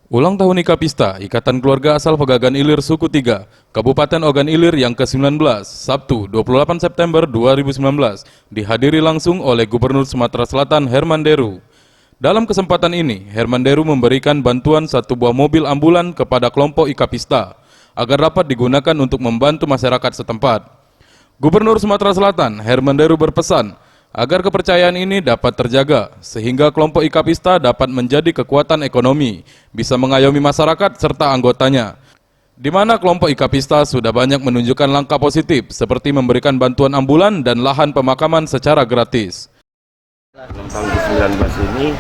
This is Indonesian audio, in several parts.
Ulang tahun Ikapista, Ikatan Keluarga Asal Pegagan Ilir Suku 3, Kabupaten Ogan Ilir yang ke-19, Sabtu 28 September 2019, dihadiri langsung oleh Gubernur Sumatera Selatan Herman Deru. Dalam kesempatan ini, Herman Deru memberikan bantuan satu buah mobil ambulan kepada kelompok Ikapista, agar dapat digunakan untuk membantu masyarakat setempat. Gubernur Sumatera Selatan Herman Deru berpesan, agar kepercayaan ini dapat terjaga, sehingga kelompok Ikapista dapat menjadi kekuatan ekonomi, bisa mengayomi masyarakat serta anggotanya. Di mana kelompok Ikapista sudah banyak menunjukkan langkah positif, seperti memberikan bantuan ambulan dan lahan pemakaman secara gratis. Tahun ke-19 ini,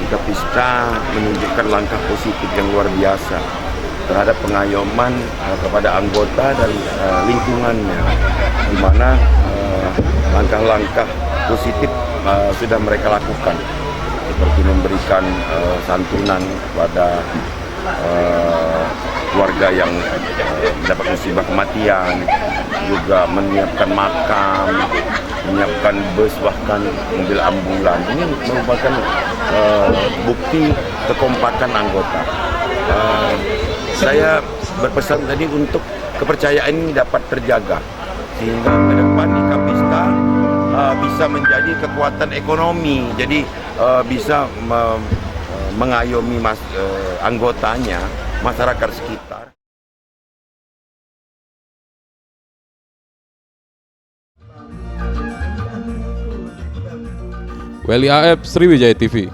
Ikapista menunjukkan langkah positif yang luar biasa terhadap pengayoman kepada anggota dan lingkungannya, di mana langkah-langkah positif sudah mereka lakukan, seperti memberikan santunan kepada keluarga yang mendapat musibah kematian, juga menyiapkan makam, menyiapkan bus, bahkan mobil ambulan. Ini merupakan bukti kekompakan anggota. Saya berpesan tadi untuk kepercayaan ini dapat terjaga, sehingga ke depan Ikapista bisa menjadi kekuatan ekonomi, jadi bisa mengayomi anggotanya, masyarakat sekitar. Weli AF, Sriwijaya TV.